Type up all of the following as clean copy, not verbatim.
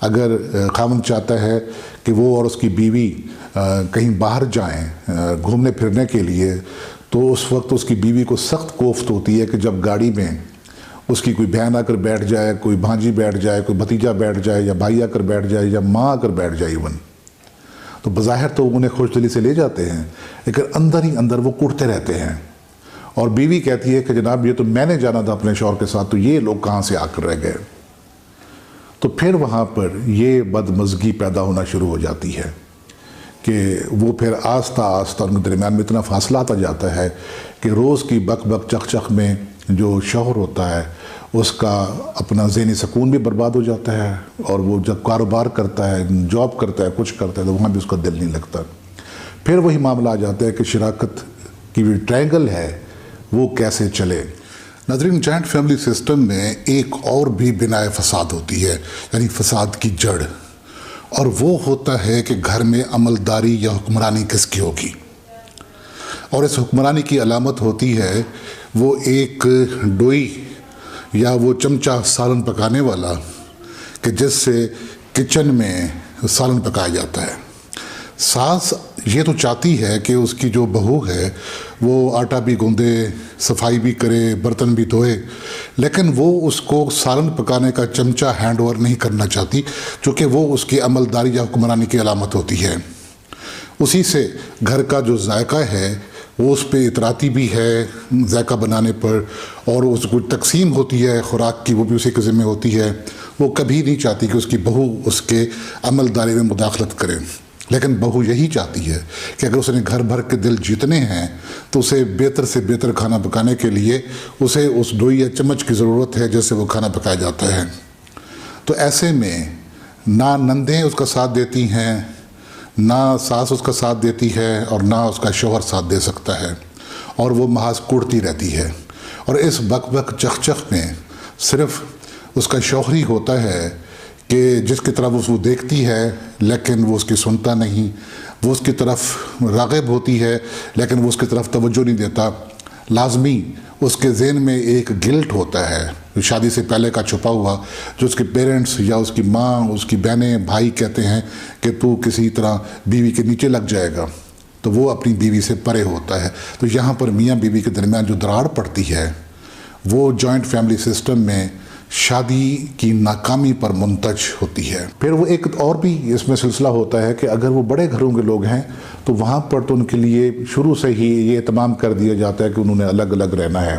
اگر خاوند چاہتا ہے کہ وہ اور اس کی بیوی کہیں باہر جائیں گھومنے پھرنے کے لیے، تو اس وقت اس کی بیوی کو سخت کوفت ہوتی ہے کہ جب گاڑی میں اس کی کوئی بہن آ کر بیٹھ جائے، کوئی بھانجی بیٹھ جائے، کوئی بھتیجا بیٹھ جائے، یا بھائی آ کر بیٹھ جائے، یا ماں آ کر بیٹھ جائے ایون، تو بظاہر تو انہیں خوش دلی سے لے جاتے ہیں، لیکن اندر ہی اندر وہ کڑتے رہتے ہیں۔ اور بیوی کہتی ہے کہ جناب یہ تو میں نے جانا تھا اپنے شوہر کے ساتھ، تو یہ لوگ کہاں سے آ کر رہ گئے؟ تو پھر وہاں پر یہ بدمزگی پیدا ہونا شروع ہو جاتی ہے کہ وہ پھر آہستہ آہستہ ان کے درمیان میں اتنا فاصلہ آتا جاتا ہے کہ روز کی بک بک چخ چخ میں جو شوہر ہوتا ہے اس کا اپنا ذہنی سکون بھی برباد ہو جاتا ہے، اور وہ جب کاروبار کرتا ہے، جاب کرتا ہے، کچھ کرتا ہے، تو وہاں بھی اس کا دل نہیں لگتا۔ پھر وہی معاملہ آ جاتا ہے کہ شراکت کی جو ٹرائنگل ہے وہ کیسے چلے۔ ناظرین، جوائنٹ فیملی سسٹم میں ایک اور بھی بنائے فساد ہوتی ہے، یعنی فساد کی جڑ، اور وہ ہوتا ہے کہ گھر میں عملداری یا حکمرانی کس کی ہوگی۔ اور اس حکمرانی کی علامت ہوتی ہے وہ ایک ڈوئی یا وہ چمچہ سالن پکانے والا کہ جس سے کچن میں سالن پکایا جاتا ہے۔ ساس یہ تو چاہتی ہے کہ اس کی جو بہو ہے وہ آٹا بھی گوندے، صفائی بھی کرے، برتن بھی دھوئے، لیکن وہ اس کو سالن پکانے کا چمچہ ہینڈ اوور نہیں کرنا چاہتی، چونکہ وہ اس کی عملداری یا حکمرانی کی علامت ہوتی ہے۔ اسی سے گھر کا جو ذائقہ ہے وہ اس پہ اطراعاتی بھی ہے ذائقہ بنانے پر، اور اس کو تقسیم ہوتی ہے خوراک کی، وہ بھی اسی کے ذمہ ہوتی ہے۔ وہ کبھی نہیں چاہتی کہ اس کی بہو اس کے عملداری میں مداخلت کرے، لیکن بہو یہی چاہتی ہے کہ اگر اس نے گھر بھر کے دل جیتنے ہیں تو اسے بہتر سے بہتر کھانا پکانے کے لیے اسے اس ڈوئی یا چمچ کی ضرورت ہے جیسے وہ کھانا پکایا جاتا ہے۔ تو ایسے میں نہ نندیں اس کا ساتھ دیتی ہیں، نہ ساس اس کا ساتھ دیتی ہے، اور نہ اس کا شوہر ساتھ دے سکتا ہے، اور وہ محض کوڑتی رہتی ہے۔ اور اس بک بک چخ چخ میں صرف اس کا شوہر ہی ہوتا ہے کہ جس کی طرف وہ دیکھتی ہے لیکن وہ اس کی سنتا نہیں، وہ اس کی طرف راغب ہوتی ہے لیکن وہ اس کی طرف توجہ نہیں دیتا۔ لازمی اس کے ذہن میں ایک گلٹ ہوتا ہے شادی سے پہلے کا چھپا ہوا، جو اس کے پیرنٹس یا اس کی ماں، اس کی بہنیں، بھائی کہتے ہیں کہ تو کسی طرح بیوی کے نیچے لگ جائے گا، تو وہ اپنی بیوی سے پرے ہوتا ہے۔ تو یہاں پر میاں بیوی کے درمیان جو دراڑ پڑتی ہے وہ جوائنٹ فیملی سسٹم میں شادی کی ناکامی پر منتج ہوتی ہے۔ پھر وہ ایک اور بھی اس میں سلسلہ ہوتا ہے کہ اگر وہ بڑے گھروں کے لوگ ہیں تو وہاں پر تو ان کے لیے شروع سے ہی یہ اہتمام کر دیا جاتا ہے کہ انہوں نے الگ الگ رہنا ہے۔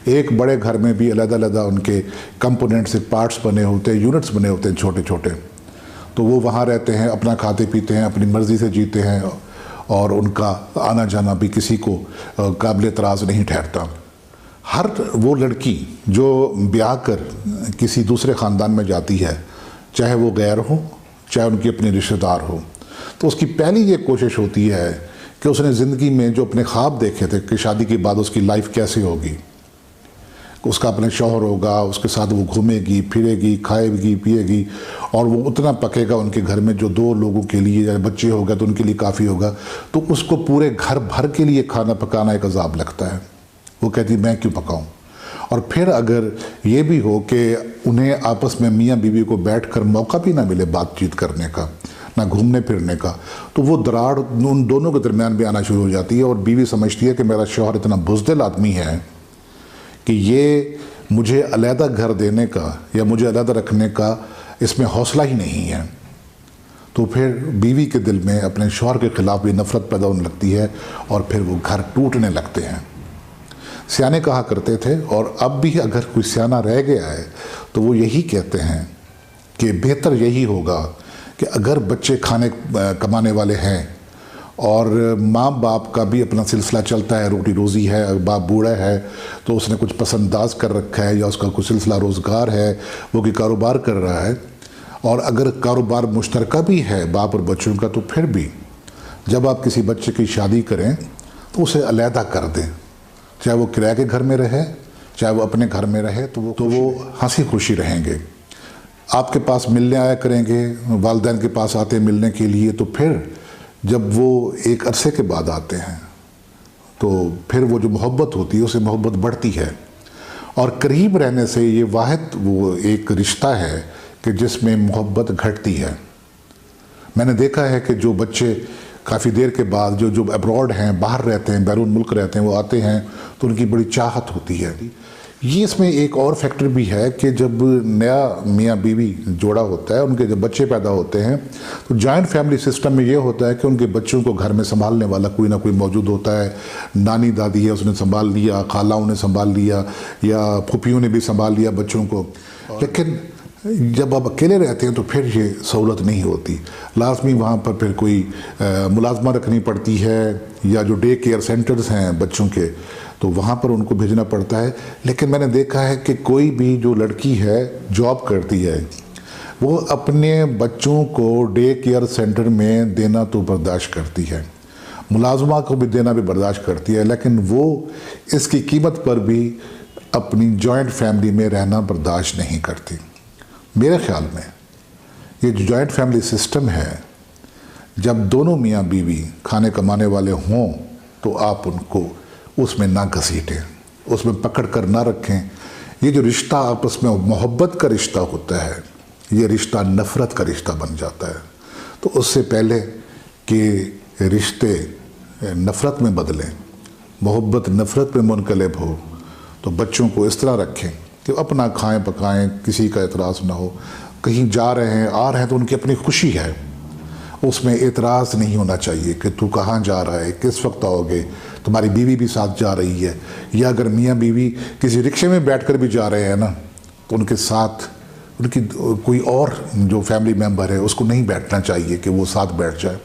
ایک بڑے گھر میں بھی علیحدہ علیحدہ ان کے کمپوننٹ سے پارٹس بنے ہوتے ہیں، یونٹس بنے ہوتے ہیں چھوٹے چھوٹے، تو وہ وہاں رہتے ہیں، اپنا کھاتے پیتے ہیں، اپنی مرضی سے جیتے ہیں، اور ان کا آنا جانا بھی کسی کو قابل اعتراض نہیں ٹھہرتا۔ ہر وہ لڑکی جو بیاہ کر کسی دوسرے خاندان میں جاتی ہے، چاہے وہ غیر ہو چاہے ان کی اپنی رشتہ دار ہو، تو اس کی پہلی یہ کوشش ہوتی ہے کہ اس نے زندگی میں جو اپنے خواب دیکھے تھے کہ شادی کے بعد اس کی لائف کیسے ہوگی، اس کا اپنے شوہر ہوگا، اس کے ساتھ وہ گھومے گی، پھرے گی، کھائے گی، پیے گی، اور وہ اتنا پکے گا ان کے گھر میں جو 2 لوگوں کے لیے، یا بچے ہوگا تو ان کے لیے کافی ہوگا، تو اس کو پورے گھر بھر کے لیے کھانا پکانا ایک عذاب لگتا ہے۔ وہ کہتی میں کیوں پکاؤں؟ اور پھر اگر یہ بھی ہو کہ انہیں آپس میں میاں بیوی کو بیٹھ کر موقع بھی نہ ملے بات چیت کرنے کا، نہ گھومنے پھرنے کا، تو وہ دراڑ ان دونوں کے درمیان بھی آنا شروع ہو جاتی ہے، اور بیوی سمجھتی ہے کہ میرا شوہر اتنا بزدل آدمی ہے کہ یہ مجھے علیحدہ گھر دینے کا یا مجھے علیحدہ رکھنے کا اس میں حوصلہ ہی نہیں ہے۔ تو پھر بیوی کے دل میں اپنے شوہر کے خلاف بھی نفرت پیدا ہونے لگتی ہے، اور پھر وہ گھر ٹوٹنے لگتے ہیں۔ سیانے کہا کرتے تھے، اور اب بھی اگر کوئی سیانہ رہ گیا ہے تو وہ یہی کہتے ہیں کہ بہتر یہی ہوگا کہ اگر بچے کھانے کمانے والے ہیں اور ماں باپ کا بھی اپنا سلسلہ چلتا ہے، روٹی روزی ہے، باپ بوڑھا ہے تو اس نے کچھ پسند انداز کر رکھا ہے، یا اس کا کچھ سلسلہ روزگار ہے، وہ کہ کاروبار کر رہا ہے، اور اگر کاروبار مشترکہ بھی ہے باپ اور بچوں کا، تو پھر بھی جب آپ کسی بچے کی شادی کریں تو اسے علیحدہ کر دیں، چاہے وہ کرائے کے گھر میں رہے چاہے وہ اپنے گھر میں رہے، تو وہ ہنسی خوشی رہیں گے، آپ کے پاس ملنے آیا کریں گے، والدین کے پاس آتے ملنے کے لیے، تو پھر جب وہ ایک عرصے کے بعد آتے ہیں تو پھر وہ جو محبت ہوتی ہے اسے محبت بڑھتی ہے، اور قریب رہنے سے یہ واحد وہ ایک رشتہ ہے کہ جس میں محبت گھٹتی ہے۔ میں نے دیکھا ہے کہ جو بچے کافی دیر کے بعد جو ابراڈ ہیں، باہر رہتے ہیں، بیرون ملک رہتے ہیں، وہ آتے ہیں تو ان کی بڑی چاہت ہوتی ہے۔ یہ اس میں ایک اور فیکٹر بھی ہے کہ جب نیا میاں بیوی جوڑا ہوتا ہے، ان کے جب بچے پیدا ہوتے ہیں تو جوائنٹ فیملی سسٹم میں یہ ہوتا ہے کہ ان کے بچوں کو گھر میں سنبھالنے والا کوئی نہ کوئی موجود ہوتا ہے۔ نانی دادی ہے، اس نے سنبھال لیا، خالہوں نے سنبھال لیا، یا پھوپھیوں نے بھی سنبھال لیا بچوں کو۔ لیکن جب آپ اکیلے رہتے ہیں تو پھر یہ سہولت نہیں ہوتی، لازمی وہاں پر پھر کوئی ملازمہ رکھنی پڑتی ہے، یا جو ڈے کیئر سینٹرز ہیں بچوں کے تو وہاں پر ان کو بھیجنا پڑتا ہے۔ لیکن میں نے دیکھا ہے کہ کوئی بھی جو لڑکی ہے جاب کرتی ہے، وہ اپنے بچوں کو ڈے کیئر سینٹر میں دینا تو برداشت کرتی ہے، ملازمہ کو بھی دینا بھی برداشت کرتی ہے، لیکن وہ اس کی قیمت پر بھی اپنی جوائنٹ فیملی میں رہنا برداشت نہیں کرتی۔ میرے خیال میں یہ جو جوائنٹ فیملی سسٹم ہے، جب دونوں میاں بیوی کھانے کمانے والے ہوں تو آپ ان کو اس میں نہ گھسیٹیں، اس میں پکڑ کر نہ رکھیں۔ یہ جو رشتہ آپس میں محبت کا رشتہ ہوتا ہے، یہ رشتہ نفرت کا رشتہ بن جاتا ہے۔ تو اس سے پہلے کہ رشتے نفرت میں بدلیں، محبت نفرت میں منقلب ہو، تو بچوں کو اس طرح رکھیں کہ اپنا کھائیں پکائیں، کسی کا اعتراض نہ ہو۔ کہیں جا رہے ہیں آ رہے ہیں تو ان کی اپنی خوشی ہے، اس میں اعتراض نہیں ہونا چاہیے کہ تو کہاں جا رہا ہے، کس وقت آؤ گے، تمہاری بیوی بھی ساتھ جا رہی ہے، یا اگر میاں بیوی کسی رکشے میں بیٹھ کر بھی جا رہے ہیں نا تو ان کے ساتھ ان کی کوئی اور جو فیملی ممبر ہے اس کو نہیں بیٹھنا چاہیے کہ وہ ساتھ بیٹھ جائے۔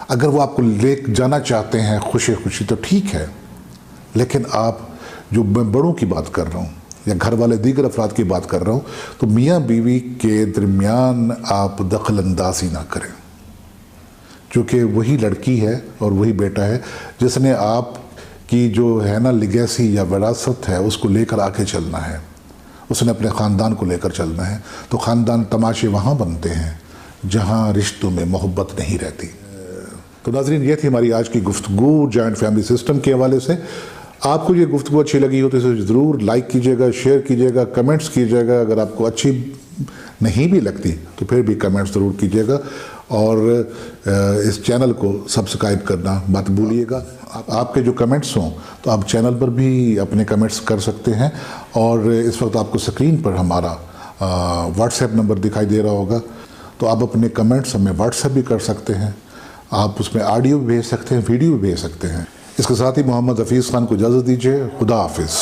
اگر وہ آپ کو لے جانا چاہتے ہیں خوشی خوشی تو ٹھیک ہے، لیکن آپ جو میں بڑوں کی بات کر رہا ہوں یا گھر والے دیگر افراد کی بات کر رہا ہوں، تو میاں بیوی کے درمیان آپ دخل اندازی نہ کریں، کیونکہ وہی لڑکی ہے اور وہی بیٹا ہے جس نے آپ کی جو ہے نا لیگیسی یا وراثت ہے اس کو لے کر آگے چلنا ہے، اس نے اپنے خاندان کو لے کر چلنا ہے۔ تو خاندان تماشے وہاں بنتے ہیں جہاں رشتوں میں محبت نہیں رہتی۔ تو ناظرین، یہ تھی ہماری آج کی گفتگو جوائنٹ فیملی سسٹم کے حوالے سے۔ آپ کو یہ گفتگو اچھی لگی ہو تو اسے ضرور لائک کیجیے گا، شیئر کیجیے گا، کمنٹس کیجیے گا۔ اگر آپ کو اچھی نہیں بھی لگتی تو پھر بھی کمنٹس ضرور کیجیے گا، اور اس چینل کو سبسکرائب کرنا مت بھولیے گا۔ آپ کے جو کمنٹس ہوں تو آپ چینل پر بھی اپنے کمنٹس کر سکتے ہیں، اور اس وقت آپ کو سکرین پر ہمارا واٹس ایپ نمبر دکھائی دے رہا ہوگا، تو آپ اپنے کمنٹس ہمیں واٹس ایپ بھی کر سکتے ہیں، آپ اس میں آڈیو بھی بھیج سکتے ہیں، ویڈیو بھی بھیج سکتے ہیں۔ اس کے ساتھ ہی محمد حفیظ خان کو اجازت دیجیے۔ خدا حافظ۔